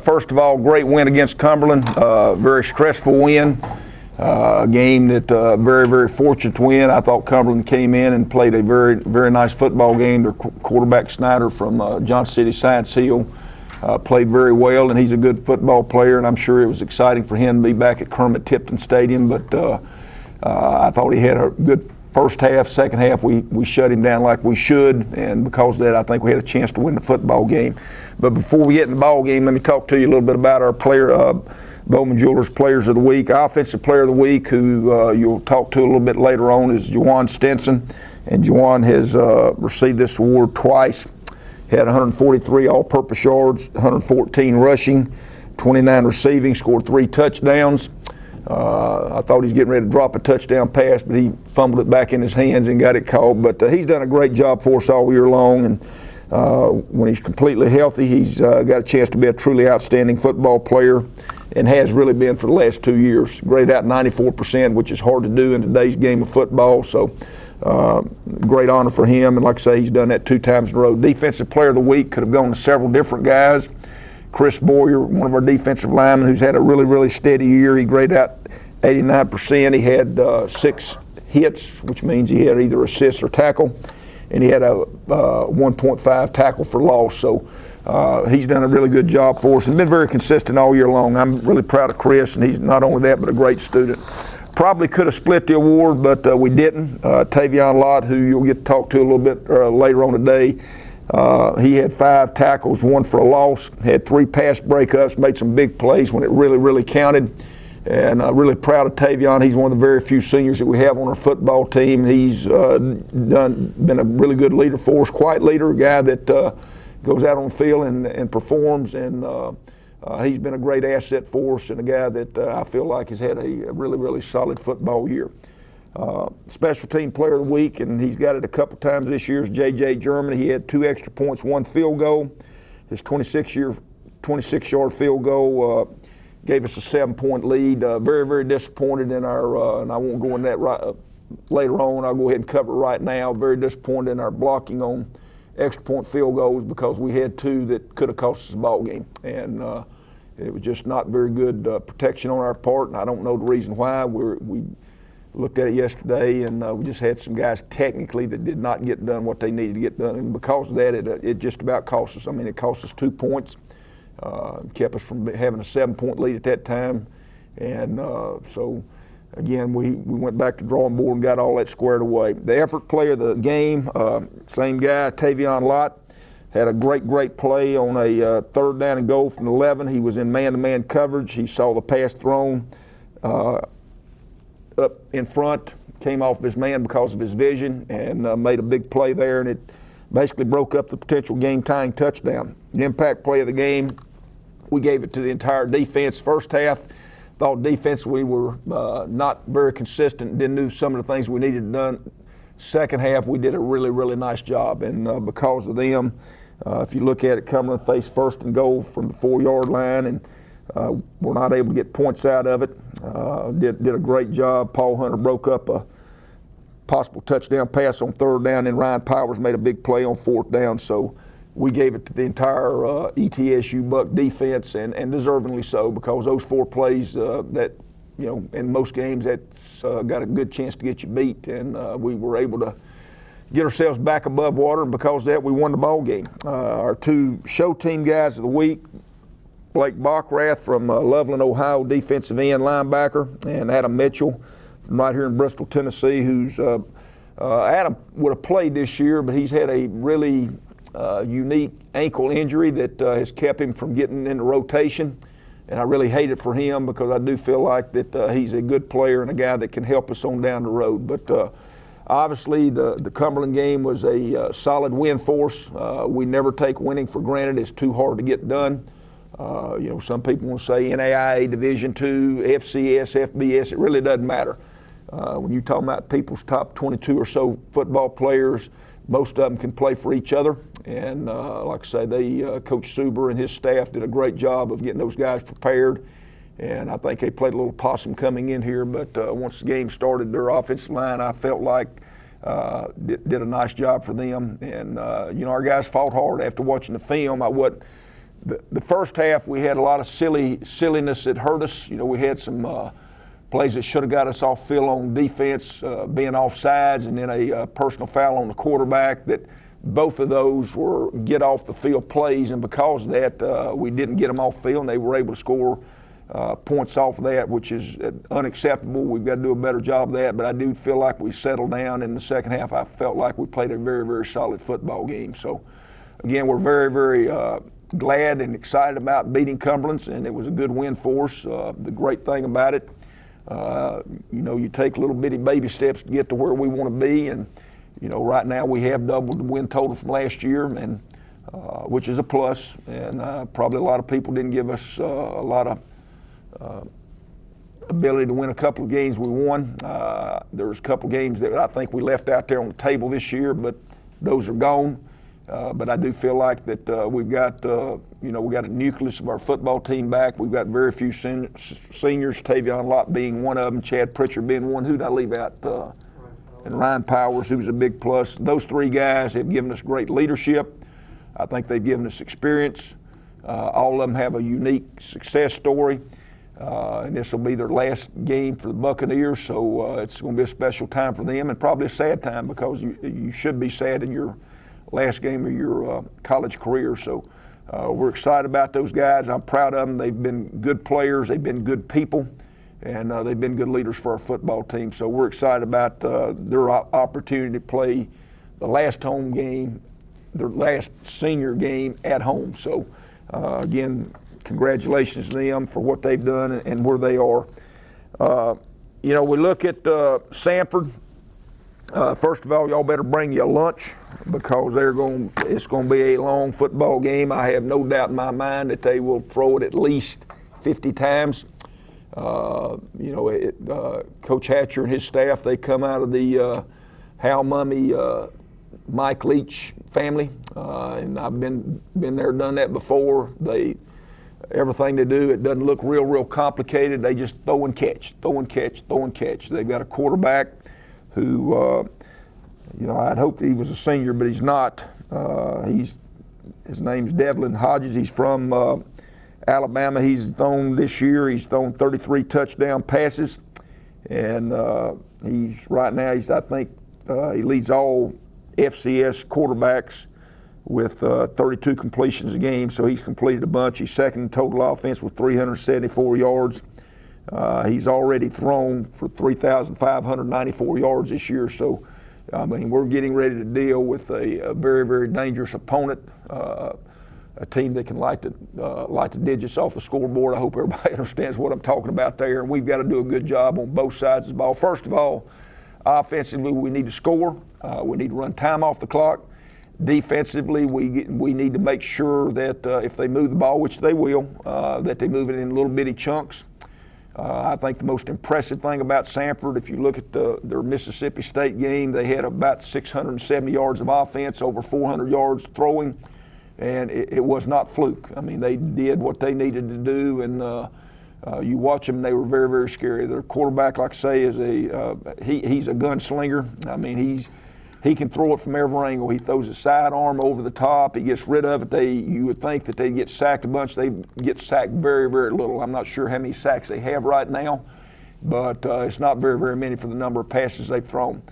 First of all, great win against Cumberland. Very stressful win. A game that very, very fortunate to win. I thought Cumberland came in and played a very, very nice football game. Their quarterback Snyder from Johnson City Science Hill played very well, and he's a good football player, and I'm sure it was exciting for him to be back at Kermit Tipton Stadium. But I thought he had a good first half. Second half, we shut him down like we should, and because of that, I think we had a chance to win the football game. But before we get in the ball game, let me talk to you a little bit about our player, Bowman Jewelers Players of the Week. Offensive Player of the Week, who you'll talk to a little bit later on, is Juwan Stinson, and Juwan has received this award twice. He had 143 all-purpose yards, 114 rushing, 29 receiving, scored 3 touchdowns. I thought he was getting ready to drop a touchdown pass, but he fumbled it back in his hands and got it caught. But he's done a great job for us all year long, and when he's completely healthy, he's got a chance to be a truly outstanding football player, and has really been for the last 2 years. Graded out 94%, which is hard to do in today's game of football. So great honor for him, and like I say, he's done that 2 times in a row. Defensive Player of the Week could have gone to several different guys. Chris Boyer, one of our defensive linemen, who's had a really, really steady year. He graded out 89%. He had 6 hits, which means he had either assist or tackle, and he had a 1.5 tackle for loss. So he's done a really good job for us and been very consistent all year long. I'm really proud of Chris, and he's not only that, but a great student. Probably could have split the award, but we didn't. Tavion Lott, who you'll get to talk to a little bit later on today, he had 5 tackles, 1 for a loss, had 3 pass breakups, made some big plays when it really, really counted. And really proud of Tavion. He's one of the very few seniors that we have on our football team. He's been a really good leader for us, quiet leader, a guy that goes out on the field and performs. And he's been a great asset for us, and a guy that I feel like has had a really, really solid football year. Special team player of the week, and he's got it a couple times this year, is J.J. German. He had 2 extra points, 1 field goal. His 26-yard field goal gave us a 7-point lead. Very, very disappointed in our, and I won't go into that later on. I'll go ahead and cover it right now. Very disappointed in our blocking on extra point field goals, because we had 2 that could have cost us a ball game. And it was just not very good protection on our part, and I don't know the reason why. We looked at it yesterday, and we just had some guys technically that did not get done what they needed to get done, and because of that, it just about cost us. I mean, it cost us 2 points, kept us from having a 7-point lead at that time, and so again, we went back to drawing board and got all that squared away. The effort player of the game, same guy, Tavion Lott, had a great play on a 3rd down and goal from 11. He was in man-to-man coverage. He saw the pass thrown up in front, came off of his man because of his vision, and made a big play there, and it basically broke up the potential game-tying touchdown. The impact play of the game, we gave it to the entire defense. First half, thought defense we were not very consistent, didn't do some of the things we needed done. Second half, we did a really, really nice job, and because of them, if you look at it, Cumberland faced 1st and goal from the 4-yard line, and we're not able to get points out of it. Did a great job. Paul Hunter broke up a possible touchdown pass on 3rd down, and Ryan Powers made a big play on 4th down. So we gave it to the entire ETSU Buck defense, and deservingly so, because those 4 plays that, you know, in most games that's got a good chance to get you beat, and we were able to get ourselves back above water, and because of that, we won the ball game. Our 2 show team guys of the week, Blake Bachrath from Loveland, Ohio, defensive end linebacker, and Adam Mitchell from right here in Bristol, Tennessee, who's Adam would have played this year, but he's had a really unique ankle injury that has kept him from getting into rotation, and I really hate it for him, because I do feel like that he's a good player and a guy that can help us on down the road. But obviously the Cumberland game was a solid win for us. We never take winning for granted. It's too hard to get done. You know, some people will say NAIA, Division II, FCS, FBS. It really doesn't matter. When you're talking about people's top 22 or so football players, most of them can play for each other. And like I say, Coach Suber and his staff did a great job of getting those guys prepared. And I think they played a little possum coming in here. But once the game started, their offensive line, I felt like did a nice job for them. And, you know, our guys fought hard. After watching the film, I wasn't the first half we had a lot of silliness that hurt us. You know, we had some plays that should have got us off field on defense, being offsides, and then a personal foul on the quarterback. That both of those were get off the field plays, and because of that, we didn't get them off field, and they were able to score points off of that, which is unacceptable. We've got to do a better job of that, but I do feel like we settled down in the second half. I felt like we played a very, very solid football game. So, again, we're very, very glad and excited about beating Cumberland, and it was a good win for us. The great thing about it, you know, you take little bitty baby steps to get to where we want to be, and you know, right now we have doubled the win total from last year, and which is a plus. And probably a lot of people didn't give us a lot of ability to win a couple of games we won. There was a couple of games that I think we left out there on the table this year, but those are gone. But I do feel like that we've got, you know, we got a nucleus of our football team back. We've got very few seniors, Tavion Lott being one of them, Chad Pritchard being one. Who did I leave out? And Ryan Powers, who's a big plus. Those three guys have given us great leadership. I think they've given us experience. All of them have a unique success story. And this will be their last game for the Buccaneers, so it's going to be a special time for them, and probably a sad time, because you should be sad in your last game of your college career. So we're excited about those guys. I'm proud of them. They've been good players. They've been good people, and they've been good leaders for our football team. So we're excited about their opportunity to play the last home game, their last senior game at home. So again, congratulations to them for what they've done and where they are. You know, we look at Sanford. First of all, y'all better bring you a lunch, because it's going to be a long football game. I have no doubt in my mind that they will throw it at least 50 times. You know, Coach Hatcher and his staff, they come out of the Hal Mummy, Mike Leach family, and I've been there, done that before. Everything they do, it doesn't look real complicated. They just throw and catch. They've got a quarterback who, you know, I'd hope he was a senior, but he's not. His name's Devlin Hodges. He's from Alabama. He's thrown 33 touchdown passes, and I think he leads all FCS quarterbacks with 32 completions a game, so he's completed a bunch. He's second in total offense with 374 yards. He's already thrown for 3,594 yards this year, so I mean, we're getting ready to deal with a very, very dangerous opponent, a team that can light the digits off the scoreboard. I hope everybody understands what I'm talking about there, and we've got to do a good job on both sides of the ball. First of all, offensively, we need to score. We need to run time off the clock. Defensively, we need to make sure that if they move the ball, which they will, that they move it in little bitty chunks. I think the most impressive thing about Sanford, if you look at their Mississippi State game, they had about 670 yards of offense, over 400 yards throwing, and it was not fluke. I mean, they did what they needed to do, and you watch them, they were very, very scary. Their quarterback, like I say, is he's a gunslinger. I mean, he can throw it from every angle. He throws a sidearm over the top. He gets rid of it. You would think that they get sacked a bunch. They get sacked very, very little. I'm not sure how many sacks they have right now, but it's not very, very many for the number of passes they've thrown.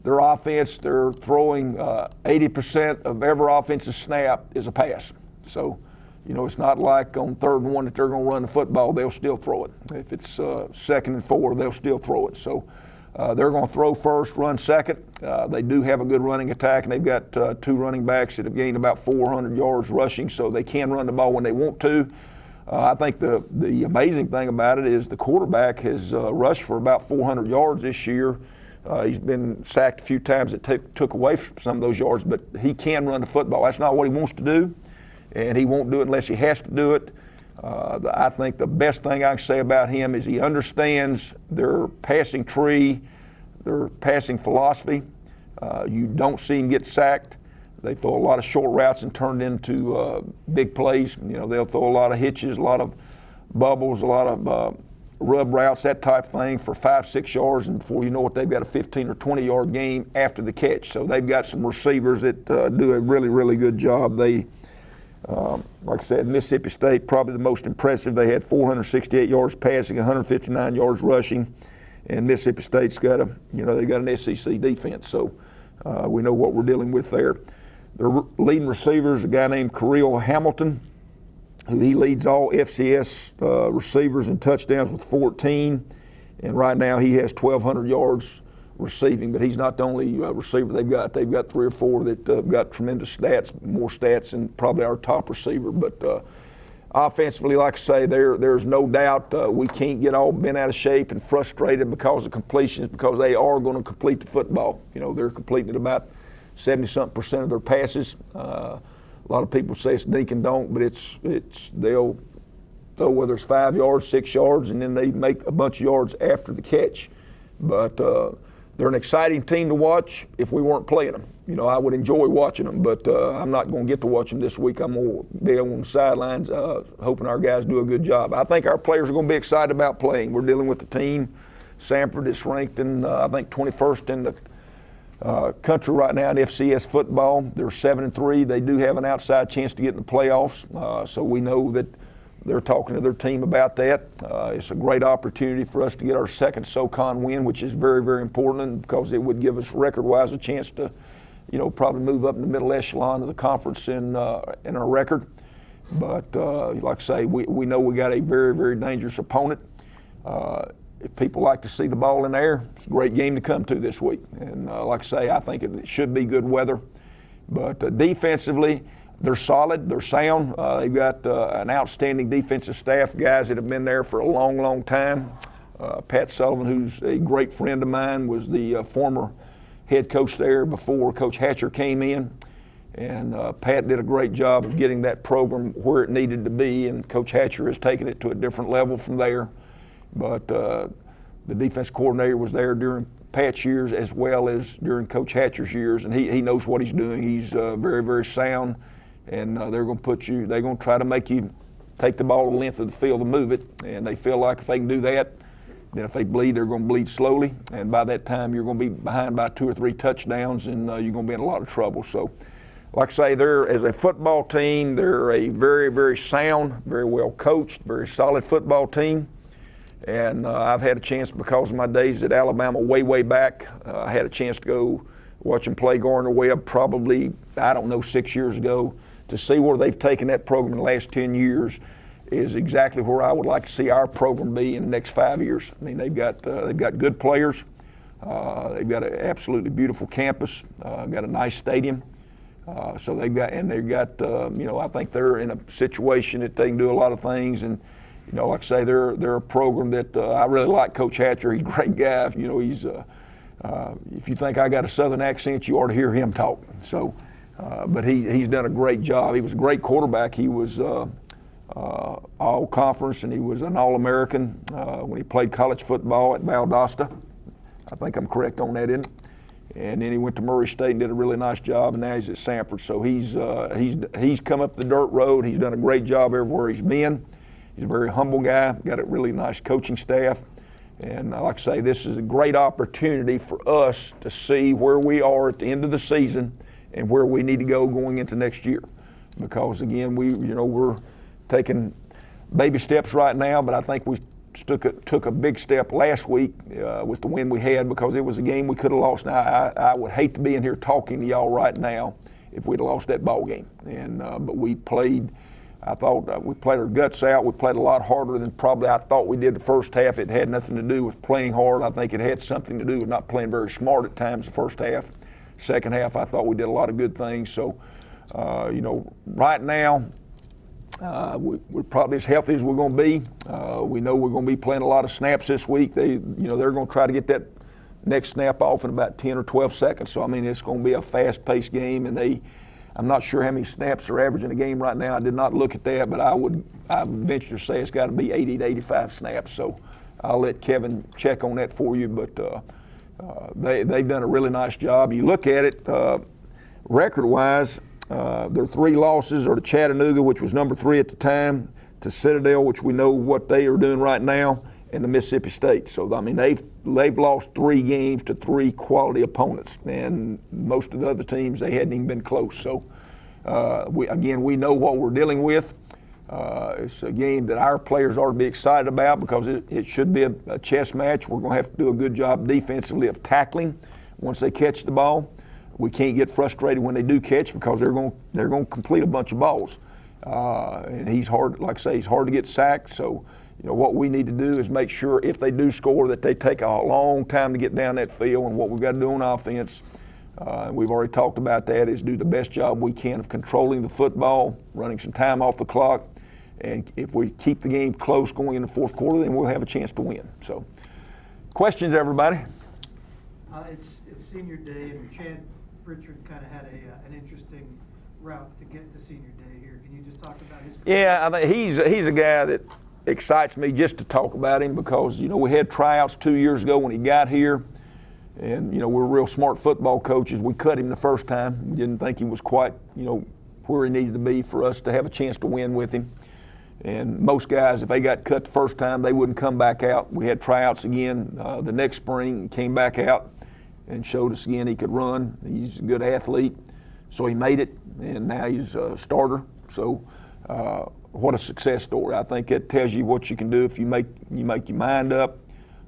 Their offense, they're throwing 80% of every offensive snap is a pass. So, you know, it's not like on 3rd and 1 that they're going to run the football. They'll still throw it. If it's 2nd and 4, they'll still throw it. So they're going to throw first, run second. They do have a good running attack, and they've got 2 running backs that have gained about 400 yards rushing, so they can run the ball when they want to. I think the amazing thing about it is the quarterback has rushed for about 400 yards this year. He's been sacked a few times that took away some of those yards, but he can run the football. That's not what he wants to do, and he won't do it unless he has to do it. I think the best thing I can say about him is he understands their passing tree, their passing philosophy. You don't see him get sacked. They throw a lot of short routes and turn it into big plays. You know, they'll throw a lot of hitches, a lot of bubbles, a lot of rub routes, that type of thing for 5-6 yards, and before you know it, they've got a 15 or 20 yard game after the catch. So they've got some receivers that do a really, really good job. They Like I said, Mississippi State, probably the most impressive. They had 468 yards passing, 159 yards rushing, and Mississippi State's got they got an SEC defense, so we know what we're dealing with there. Their leading receiver is a guy named Khalil Hamilton, who he leads all FCS receivers in touchdowns with 14, and right now he has 1,200 yards receiving, but he's not the only receiver they've got. They've got 3 or 4 that got tremendous stats, more stats than probably our top receiver. But offensively, like I say, there's no doubt we can't get all bent out of shape and frustrated because of completions, because they are going to complete the football. They're completing at about 70-something% of their passes. A lot of people say it's dink and dunk, but they'll throw whether it's 5 yards, 6 yards, and then they make a bunch of yards after the catch. But they're an exciting team to watch if we weren't playing them. I would enjoy watching them, but I'm not going to get to watch them this week. I'm going to be on the sidelines hoping our guys do a good job. I think our players are going to be excited about playing. We're dealing with the team, Samford, is ranked in, I think, 21st in the country right now in FCS football. They're 7-3. They do have an outside chance to get in the playoffs, so we know that they're talking to their team about that. It's a great opportunity for us to get our second SoCon win, which is very, very important because it would give us record-wise a chance to, probably move up in the middle echelon of the conference in our record. But like I say, we know we got a very, very dangerous opponent. If people like to see the ball in the air, it's a great game to come to this week. And like I say, I think it should be good weather. But defensively, they're solid, they're sound. They've got an outstanding defensive staff, guys that have been there for a long, long time. Pat Sullivan, who's a great friend of mine, was the former head coach there before Coach Hatcher came in. And Pat did a great job of getting that program where it needed to be, and Coach Hatcher has taken it to a different level from there. But the defense coordinator was there during Pat's years as well as during Coach Hatcher's years, and he knows what he's doing. He's very, very sound. And they're going to try to make you take the ball the length of the field and move it. And they feel like if they can do that, then if they bleed, they're going to bleed slowly. And by that time, you're going to be behind by 2 or 3 touchdowns, and you're going to be in a lot of trouble. So, like I say, they're, as a football team, they're a very, very sound, very well coached, very solid football team. And I've had a chance, because of my days at Alabama way, way back, I had a chance to go watch them play Gardner-Webb probably, 6 years ago. To see where they've taken that program in the last 10 years is exactly where I would like to see our program be in the next 5 years. I mean, they've got good players. They've got an absolutely beautiful campus. Got a nice stadium. So I think they're in a situation that they can do a lot of things. And like I say, they're a program that I really like. Coach Hatcher, he's a great guy. He's if you think I got a Southern accent, you ought to hear him talk. So. But he's done a great job. He was a great quarterback. He was all conference, and he was an All-American when he played college football at Valdosta. I think I'm correct on that, isn't it? And then he went to Murray State and did a really nice job, and now he's at Samford. So he's come up the dirt road. He's done a great job everywhere he's been. He's a very humble guy. Got a really nice coaching staff. And like I say, this is a great opportunity for us to see where we are at the end of the season and where we need to go going into next year. Because again, we're taking baby steps right now, but I think we took a big step last week with the win we had, because it was a game we could have lost. Now, I would hate to be in here talking to y'all right now if we'd lost that ball game. And but we played. I thought we played our guts out. We played a lot harder than probably I thought we did the first half. It had nothing to do with playing hard. I think it had something to do with not playing very smart at times the first half. Second half, I thought we did a lot of good things. So, right now, we're probably as healthy as we're going to be. We know we're going to be playing a lot of snaps this week. They're going to try to get that next snap off in about 10 or 12 seconds. So, I mean, it's going to be a fast-paced game, and I'm not sure how many snaps are averaging a game right now. I did not look at that, but I would venture to say it's got to be 80 to 85 snaps. So, I'll let Kevin check on that for you, but they've done a really nice job. You look at it record-wise, their 3 losses are to Chattanooga, which was number 3 at the time, to Citadel, which we know what they are doing right now, and to Mississippi State. So, I mean, they've lost 3 games to 3 quality opponents, and most of the other teams, they hadn't even been close. So, We know what we're dealing with. It's a game that our players ought to be excited about because it should be a chess match. We're going to have to do a good job defensively of tackling once they catch the ball. We can't get frustrated when they do catch because they're going to complete a bunch of balls. And he's hard, like I say, he's hard to get sacked. So, what we need to do is make sure if they do score that they take a long time to get down that field. And what we've got to do on offense, we've already talked about that, is do the best job we can of controlling the football, running some time off the clock. And if we keep the game close going in the fourth quarter, then we'll have a chance to win. So, questions, everybody? It's senior day, and Chad Richard kind of had an interesting route to get to senior day here. Can you just talk about his career? Yeah, I think he's a guy that excites me just to talk about him because, we had tryouts 2 years ago when he got here. And, we're real smart football coaches. We cut him the first time. We didn't think he was quite, where he needed to be for us to have a chance to win with him. And most guys, if they got cut the first time, they wouldn't come back out. We had tryouts again the next spring, came back out and showed us again he could run. He's a good athlete. So he made it, and now he's a starter. So what a success story. I think it tells you what you can do if you make your mind up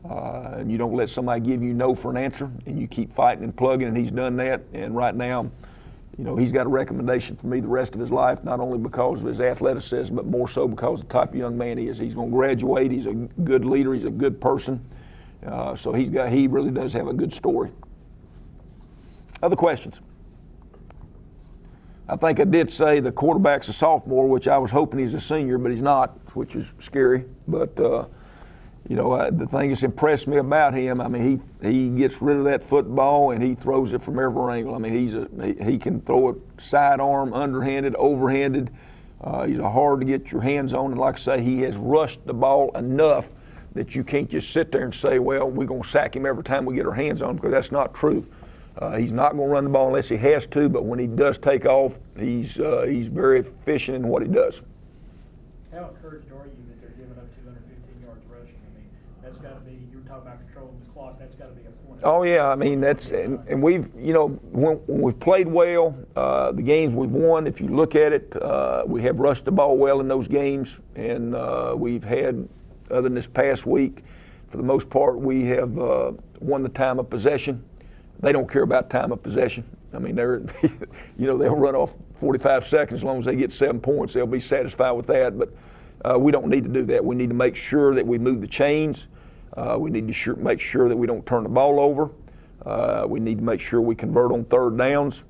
and you don't let somebody give you no for an answer, and you keep fighting and plugging, and he's done that. And right now, he's got a recommendation for me the rest of his life, not only because of his athleticism, but more so because of the type of young man he is. He's going to graduate. He's a good leader. He's a good person. So he really does have a good story. Other questions? I think I did say the quarterback's a sophomore, which I was hoping he's a senior, but he's not, which is scary. But, the thing that's impressed me about him, he gets rid of that football and he throws it from every angle. He can throw it sidearm, underhanded, overhanded. He's hard to get your hands on. And like I say, he has rushed the ball enough that you can't just sit there and say, well, we're going to sack him every time we get our hands on him, because that's not true. He's not going to run the ball unless he has to, but when he does take off, he's very efficient in what he does. How encouraged are you that they're giving up 215 yards rushing? That's got to be, you were talking about controlling the clock, that's got to be a point. Oh, yeah, that's, and we've, when we've played well, the games we've won, if you look at it, we have rushed the ball well in those games, and we've had, other than this past week, for the most part, we have won the time of possession. They don't care about time of possession. They're, they'll run off 45 seconds as long as they get 7 points. They'll be satisfied with that. But we don't need to do that. We need to make sure that we move the chains. We need to make sure that we don't turn the ball over. We need to make sure we convert on third downs.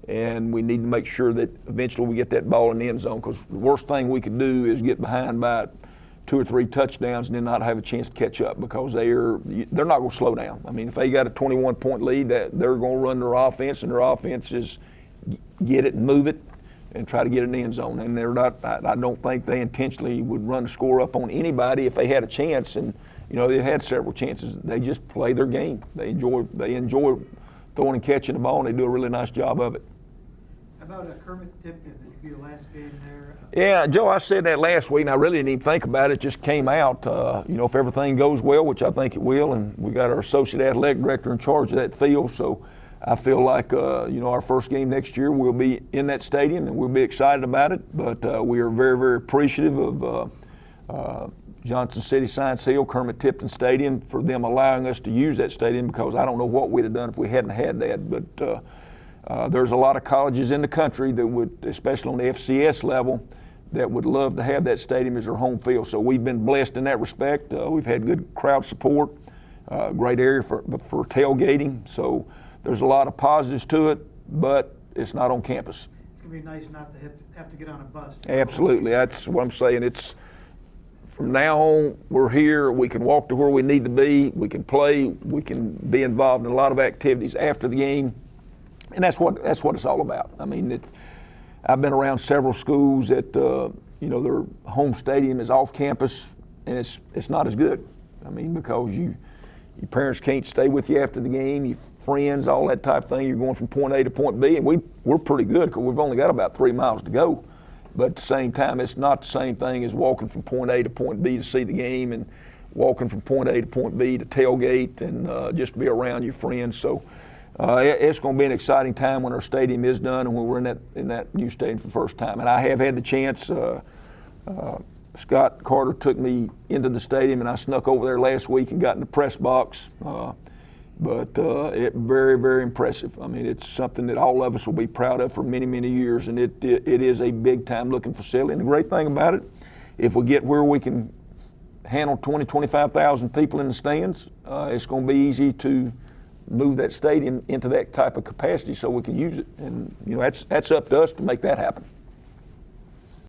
And we need to make sure that eventually we get that ball in the end zone, because the worst thing we could do is get behind by 2 or 3 touchdowns and then not have a chance to catch up, because they're not going to slow down. If they got a 21-point lead, they're going to run their offense, and their offense is get it and move it and try to get it in the end zone. And they're not. I don't think they intentionally would run the score up on anybody if they had a chance. And they had several chances. They just play their game. They enjoy throwing and catching the ball, and they do a really nice job of it. How about Kermit Tipton? Did he be the last game there? Yeah, Joe, I said that last week, and I really didn't even think about it. It just came out. If everything goes well, which I think it will, and we got our associate athletic director in charge of that field, so I feel like, our first game next year, we'll be in that stadium, and we'll be excited about it. But we are very, very appreciative of Johnson City Science Hill, Kermit Tipton Stadium, for them allowing us to use that stadium, because I don't know what we'd have done if we hadn't had that. But there's a lot of colleges in the country that would, especially on the FCS level, that would love to have that stadium as their home field. So we've been blessed in that respect. We've had good crowd support, great area for tailgating. So there's a lot of positives to it, but it's not on campus. It's going to be nice not to have to get on a bus. Absolutely. That's what I'm saying. It's from now on, we're here. We can walk to where we need to be. We can play. We can be involved in a lot of activities after the game. And that's what it's all about. I've been around several schools that their home stadium is off campus, and it's not as good. Because your parents can't stay with you after the game, your friends, all that type of thing. You're going from point A to point B, and we're pretty good because we've only got about 3 miles to go. But at the same time, it's not the same thing as walking from point A to point B to see the game, and walking from point A to point B to tailgate and just be around your friends. So It's going to be an exciting time when our stadium is done and when we're in that new stadium for the first time. And I have had the chance. Scott Carter took me into the stadium, and I snuck over there last week and got in the press box. But it very, very impressive. I mean, it's something that all of us will be proud of for many, many years, and it is a big-time looking facility. And the great thing about it, if we get where we can handle 20, 25,000 people in the stands, it's going to be easy to move that stadium into that type of capacity so we can use it. And, you know, that's up to us to make that happen.